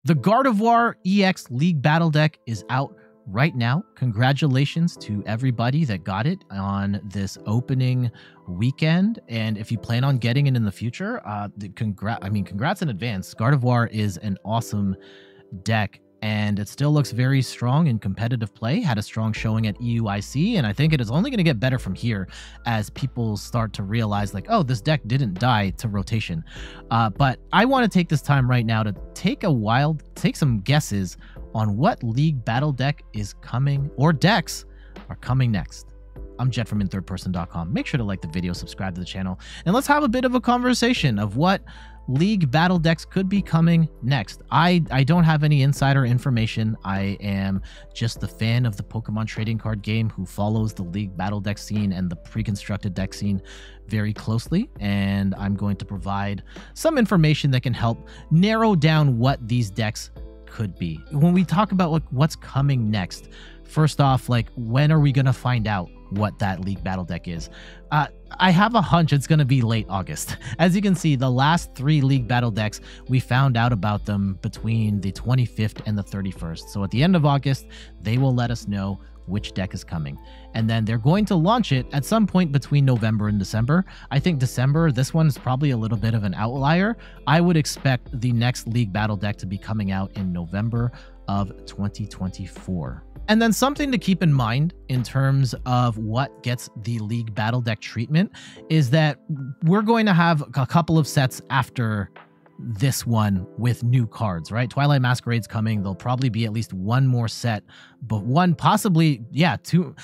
The Gardevoir EX League Battle Deck is out right now. Congratulations to everybody that got it on this opening weekend. And if you plan on getting it in the future, congrats in advance. Gardevoir is an awesome deck, and it still looks very strong in competitive play. Had a strong showing at EUIC, and I think it is only going to get better from here as people start to realize, like, oh, this deck didn't die to rotation. But I want to take this time right now to take some guesses on what League Battle deck is coming, or decks are coming next. I'm Jet from inthirdperson.com. Make sure to like the video, subscribe to the channel, and let's have a bit of a conversation of what League Battle decks could be coming next. I don't have any insider information. I am just the fan of the Pokemon trading card game who follows the League Battle deck scene and the pre-constructed deck scene very closely, and I'm going to provide some information that can help narrow down what these decks could be. When we talk about what's coming next, first off, like, when are we going to find out what that League Battle deck is? I have a hunch it's going to be late August. As you can see, the last 3 League Battle decks, we found out about them between the 25th and the 31st. So at the end of August, they will let us know which deck is coming. And then they're going to launch it at some point between November and December. I think December, this one is probably a little bit of an outlier. I would expect the next League Battle deck to be coming out in November of 2024. And then something to keep in mind in terms of what gets the League Battle deck treatment is that we're going to have a couple of sets after this one with new cards, right? Twilight Masquerade's coming. There'll probably be at least one more set, but two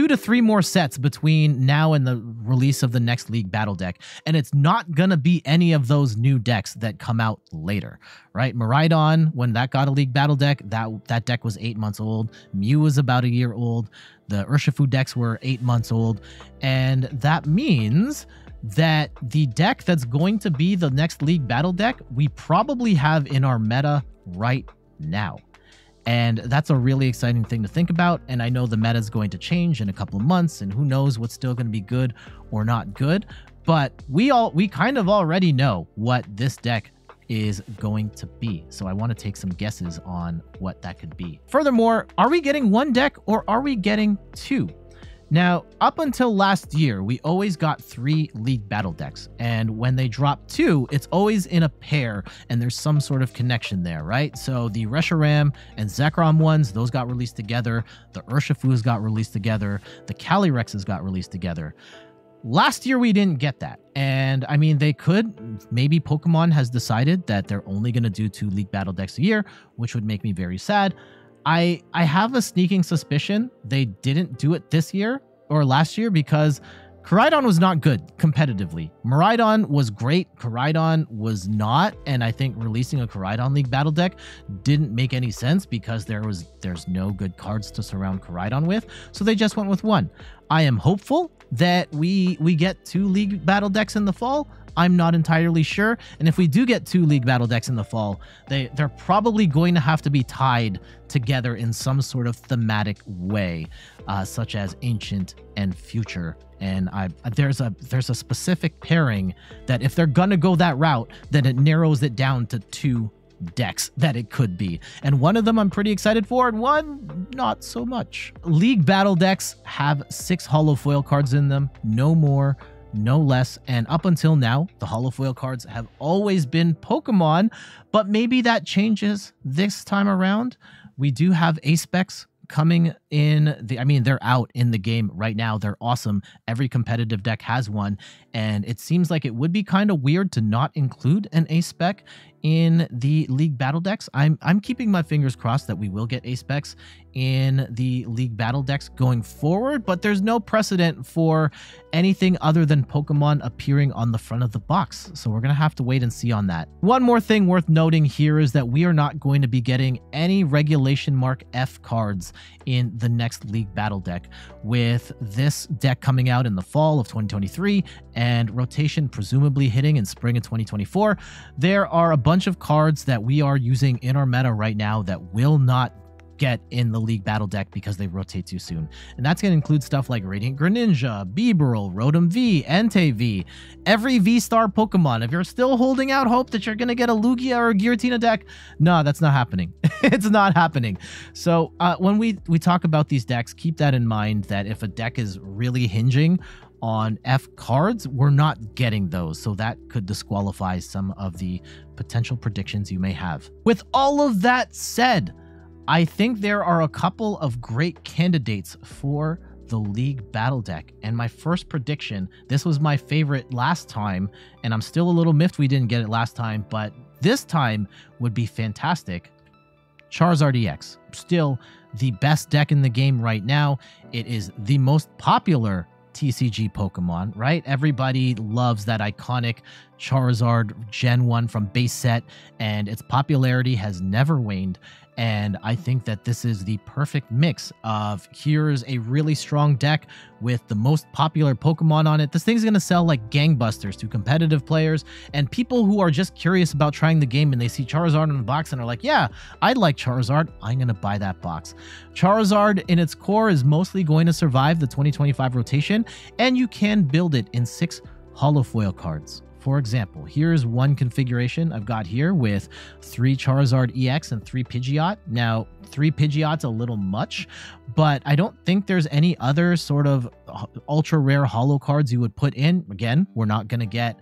to three more sets between now and the release of the next League Battle deck. And it's not gonna be any of those new decks that come out later, right? Miraidon, when that got a League Battle deck, that deck was 8 months old. Mew was about a year old. The Urshifu decks were 8 months old. And that means that the deck that's going to be the next League Battle deck, we probably have in our meta right now. And that's a really exciting thing to think about. And I know the meta is going to change in a couple of months, and who knows what's still going to be good or not good. But we kind of already know what this deck is going to be. So I want to take some guesses on what that could be. Furthermore, are we getting one deck or are we getting 2? Now, up until last year, we always got 3 League Battle decks. And when they drop 2, it's always in a pair and there's some sort of connection there, right? So the Reshiram and Zekrom ones, those got released together. The Urshifus got released together. The Calyrexes got released together. Last year, we didn't get that. And I mean, they could. Maybe Pokemon has decided that they're only going to do 2 League Battle decks a year, which would make me very sad. I have a sneaking suspicion they didn't do it this year or last year because Koraidon was not good competitively. Miraidon was great. Koraidon was not. And I think releasing a Koraidon League Battle deck didn't make any sense because there's no good cards to surround Koraidon with. So they just went with 1. I am hopeful that we get 2 League Battle decks in the fall. I'm not entirely sure. And if we do get 2 League Battle decks in the fall, they're probably going to have to be tied together in some sort of thematic way, such as Ancient and Future. And there's a specific pairing that if they're gonna go that route, then it narrows it down to 2 decks that it could be. And one of them I'm pretty excited for, and one not so much. League Battle decks have 6 holo foil cards in them, no more, no less. And up until now, the holo foil cards have always been Pokemon, but maybe that changes this time around. We do have A-Specs coming in they're out in the game right now. They're awesome. Every competitive deck has one, and it seems like it would be kind of weird to not include an A-Spec in the League Battle decks. I'm keeping my fingers crossed that we will get A-Specs in the League Battle decks going forward, but there's no precedent for anything other than Pokemon appearing on the front of the box. So we're going to have to wait and see on that. One more thing worth noting here is that we are not going to be getting any Regulation Mark F cards in the next League Battle deck, with this deck coming out in the fall of 2023 and rotation presumably hitting in spring of 2024. There are a bunch of cards that we are using in our meta right now that will not get in the League Battle deck because they rotate too soon. And that's going to include stuff like Radiant Greninja, Bibarel, Rotom V, Entei V, every V-Star Pokemon. If you're still holding out hope that you're going to get a Lugia or a Giratina deck, no, that's not happening. It's not happening. So when we talk about these decks, keep that in mind, that if a deck is really hinging on F cards, we're not getting those. So that could disqualify some of the potential predictions you may have. With all of that said, I think there are a couple of great candidates for the League Battle deck. And my first prediction, this was my favorite last time, and I'm still a little miffed we didn't get it last time, but this time would be fantastic. Charizard EX, still the best deck in the game right now. It is the most popular TCG Pokemon, right? Everybody loves that iconic Charizard Gen 1 from base set, and its popularity has never waned. And I think that this is the perfect mix of, here's a really strong deck with the most popular Pokemon on it. This thing's going to sell like gangbusters to competitive players and people who are just curious about trying the game, and they see Charizard in the box and are like, yeah, I'd like Charizard. I'm going to buy that box. Charizard in its core is mostly going to survive the 2025 rotation, and you can build it in 6 holofoil cards. For example, here's one configuration I've got here with 3 Charizard EX and 3 Pidgeot. Now, 3 Pidgeot's a little much, but I don't think there's any other sort of ultra rare holo cards you would put in. Again, we're not going to get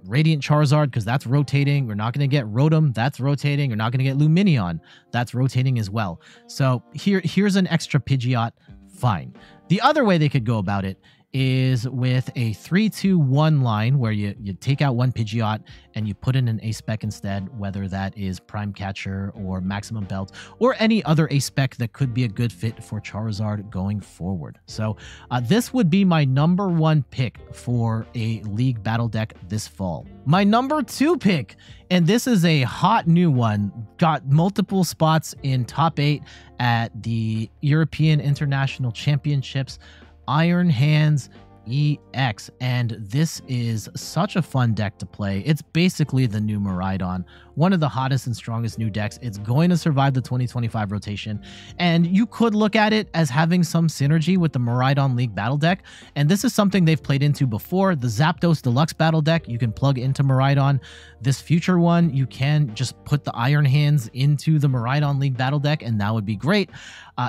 Radiant Charizard because that's rotating. We're not going to get Rotom, that's rotating. You're not going to get Lumineon, that's rotating as well. So here's an extra Pidgeot, fine. The other way they could go about it is with a 3-2-1 line where you take out 1 Pidgeot and you put in an A-Spec instead, whether that is Prime Catcher or Maximum Belt or any other A-Spec that could be a good fit for Charizard going forward. So this would be my number 1 pick for a League Battle deck this fall. My number 2 pick, and this is a hot new one, got multiple spots in top 8 at the European International Championships, Iron Hands EX, and this is such a fun deck to play. It's basically the new Miraidon, one of the hottest and strongest new decks. It's going to survive the 2025 rotation, and you could look at it as having some synergy with the Miraidon League Battle deck, and this is something they've played into before. The Zapdos Deluxe Battle deck, you can plug into Miraidon. This future one, you can just put the Iron Hands into the Miraidon League Battle deck, and that would be great.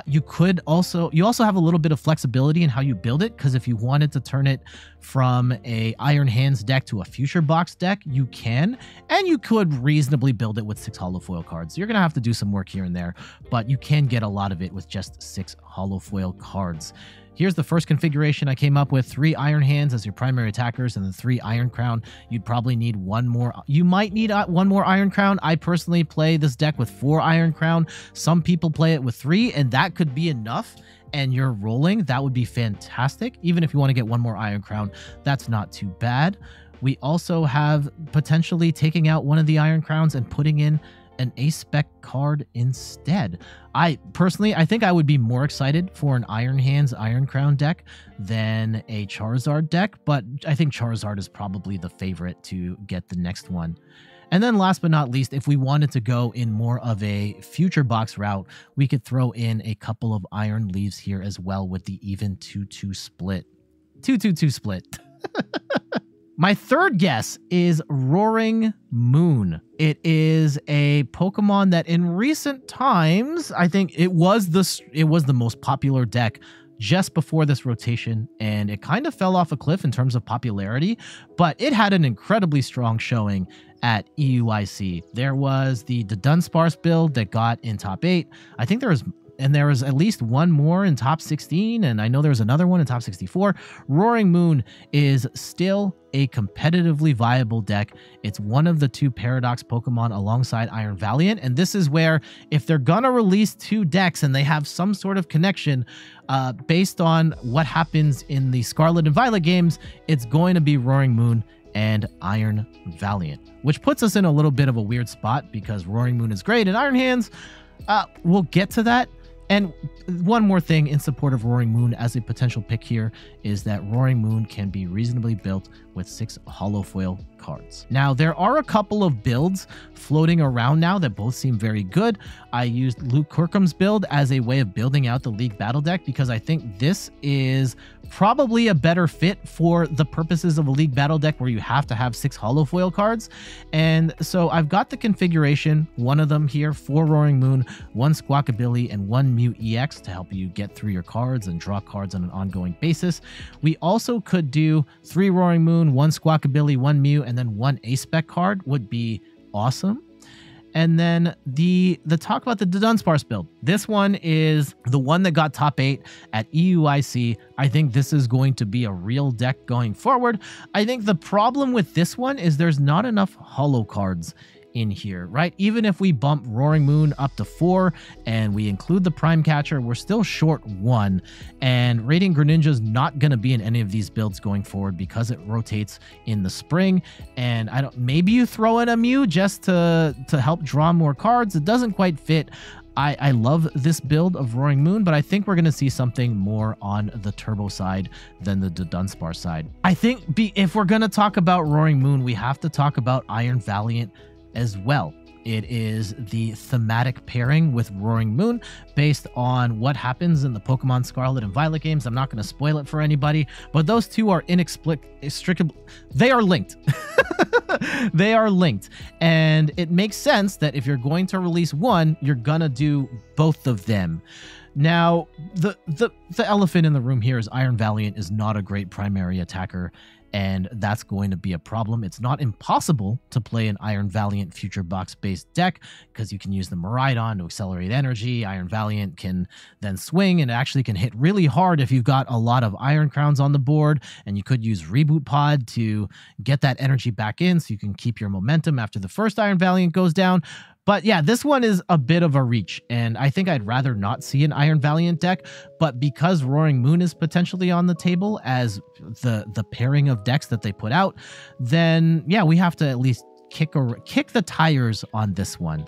You also have a little bit of flexibility in how you build it, because if you wanted to turn it from a Iron Hands deck to a future box deck, you can, and you could reasonably build it with 6 holofoil cards. You're gonna have to do some work here and there, but you can get a lot of it with just 6 holofoil cards. Here's the first configuration I came up with: 3 Iron Hands as your primary attackers, and then 3 Iron Crown. You'd probably need one more. You might need one more Iron Crown. I personally play this deck with 4 Iron Crown. Some people play it with 3, and that could be enough. And you're rolling, that would be fantastic. Even if you want to get one more Iron Crown, that's not too bad. We also have potentially taking out one of the Iron Crowns and putting in an A-Spec card instead. I think I would be more excited for an Iron Hands Iron Crown deck than a Charizard deck, but I think Charizard is probably the favorite to get the next one. And then last but not least, if we wanted to go in more of a future box route, we could throw in a couple of Iron Leaves here as well with the even 2-2 split. 2-2-2 split. My third guess is Roaring Moon. It is a Pokemon that in recent times, I think it was the most popular deck just before this rotation, and it kind of fell off a cliff in terms of popularity, but it had an incredibly strong showing at EUIC. There was the Dunsparce build that got in top 8. I think there was at least one more in top 16, and I know there's another one in top 64. Roaring Moon is still a competitively viable deck. It's one of the 2 Paradox Pokemon alongside Iron Valiant, and this is where, if they're gonna release 2 decks and they have some sort of connection based on what happens in the Scarlet and Violet games, it's going to be Roaring Moon and Iron Valiant, which puts us in a little bit of a weird spot because Roaring Moon is great and Iron Hands, we'll get to that. And one more thing in support of Roaring Moon as a potential pick here is that Roaring Moon can be reasonably built with 6 holo foil cards. Now, there are a couple of builds floating around now that both seem very good. I used Luke Kirkham's build as a way of building out the League Battle Deck because I think this is probably a better fit for the purposes of a League Battle Deck where you have to have 6 holo foil cards. And so I've got the configuration, one of them here, 4 Roaring Moon, 1 Squawkabilly, and 1 Mew EX to help you get through your cards and draw cards on an ongoing basis. We also could do 3 Roaring Moon, 1 Squawkabilly, 1 Mew, and then 1 A-Spec card would be awesome. And then the talk about the Dunsparce build. This one is the one that got top 8 at EUIC. I think this is going to be a real deck going forward. I think the problem with this one is there's not enough holo cards in here, right? Even if we bump Roaring Moon up to 4 and we include the Prime Catcher, we're still short 1. And Radiant Greninja's not going to be in any of these builds going forward because it rotates in the spring. And I don't, maybe you throw in a Mew just to help draw more cards. It doesn't quite fit. I love this build of Roaring Moon, but I think we're going to see something more on the Turbo side than the Dunsparce side. I think if we're going to talk about Roaring Moon, we have to talk about Iron Valiant as well. It is the thematic pairing with Roaring Moon based on what happens in the Pokemon Scarlet and Violet games. I'm not going to spoil it for anybody, but those two are inexplicably, they are linked. They are linked. And it makes sense that if you're going to release one, you're going to do both of them. Now, the elephant in the room here is Iron Valiant is not a great primary attacker, and that's going to be a problem. It's not impossible to play an Iron Valiant Future Box-based deck because you can use the Miraidon to accelerate energy. Iron Valiant can then swing and it actually can hit really hard if you've got a lot of Iron Crowns on the board, and you could use Reboot Pod to get that energy back in so you can keep your momentum after the first Iron Valiant goes down. But yeah, this one is a bit of a reach, and I think I'd rather not see an Iron Valiant deck, but because Roaring Moon is potentially on the table as the pairing of decks that they put out, then yeah, we have to at least kick the tires on this one.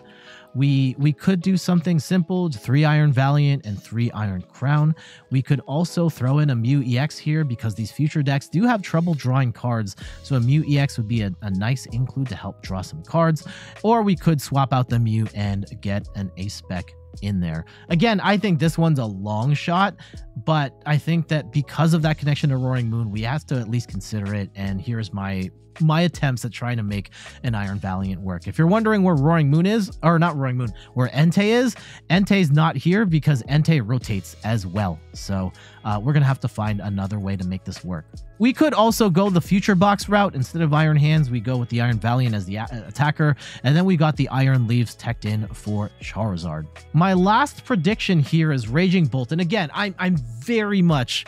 We could do something simple, 3 Iron Valiant and 3 Iron Crown. We could also throw in a Mew EX here because these future decks do have trouble drawing cards. So a Mew EX would be a nice include to help draw some cards. Or we could swap out the Mew and get an A-Spec in there. Again, I think this one's a long shot, but I think that because of that connection to Roaring Moon, we have to at least consider it. And here's my attempts at trying to make an Iron Valiant work. If you're wondering where Roaring Moon is, or not Roaring Moon, where Entei is, Entei's not here because Entei rotates as well. So we're going to have to find another way to make this work. We could also go the Future Box route. Instead of Iron Hands, we go with the Iron Valiant as the attacker, and then we got the Iron Leaves teched in for Charizard. My last prediction here is Raging Bolt, and again, I'm very much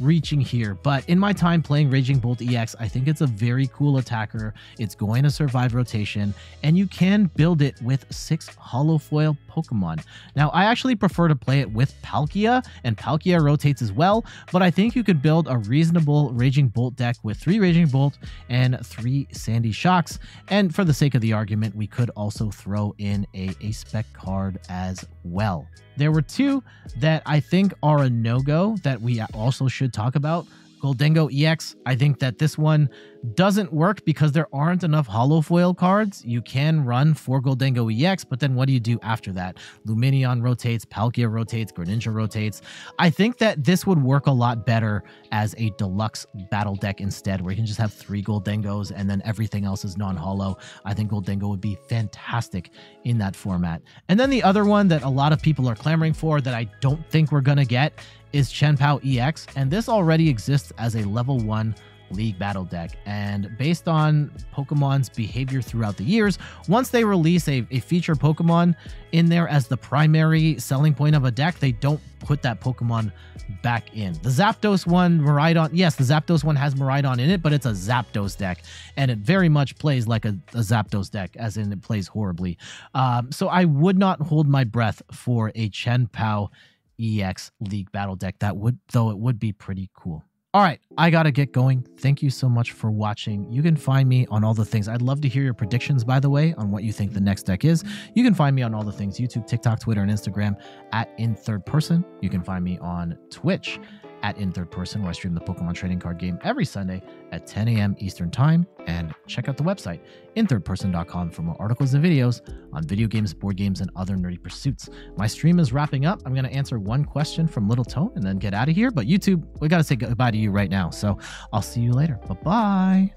reaching here, but in my time playing Raging Bolt EX, I think it's a very cool attacker. It's going to survive rotation, and you can build it with 6 holo foil Pokemon. Now, I actually prefer to play it with Palkia, and Palkia rotates as well, but I think you could build a reasonable Raging Bolt deck with 3 Raging Bolt and 3 Sandy Shocks, and for the sake of the argument, we could also throw in a A-Spec card as well. There were 2 that I think are a no-go that we also should talk about. Goldengo EX, I think that this one doesn't work because there aren't enough holo foil cards. You can run 4 Goldengo EX, but then what do you do after that? Lumineon rotates, Palkia rotates, Greninja rotates. I think that this would work a lot better as a deluxe battle deck instead, where you can just have 3 Goldengos and then everything else is non-holo. I think Goldengo would be fantastic in that format. And then the other one that a lot of people are clamoring for that I don't think we're going to get is chien-pao EX, and this already exists as a level 1 League Battle deck. And based on Pokemon's behavior throughout the years, once they release a feature Pokemon in there as the primary selling point of a deck, they don't put that Pokemon back in. The Zapdos one, Miraidon, yes, the Zapdos one has Miraidon in it, but it's a Zapdos deck, and it very much plays like a Zapdos deck, as in it plays horribly. So I would not hold my breath for a chien-pao EX League Battle deck. That would, though, it would be pretty cool. All right, I gotta get going. Thank you so much for watching. You can find me on all the things. I'd love to hear your predictions, by the way, on what you think the next deck is. You can find me on all the things: YouTube, TikTok, Twitter, and Instagram at In Third Person. You can find me on Twitch at In Third Person, where I stream the Pokemon trading card game every Sunday at 10 a.m. Eastern Time. And check out the website, inthirdperson.com, for more articles and videos on video games, board games, and other nerdy pursuits. My stream is wrapping up. I'm going to answer one question from Little Tone and then get out of here. But YouTube, we got to say goodbye to you right now. So I'll see you later. Bye-bye.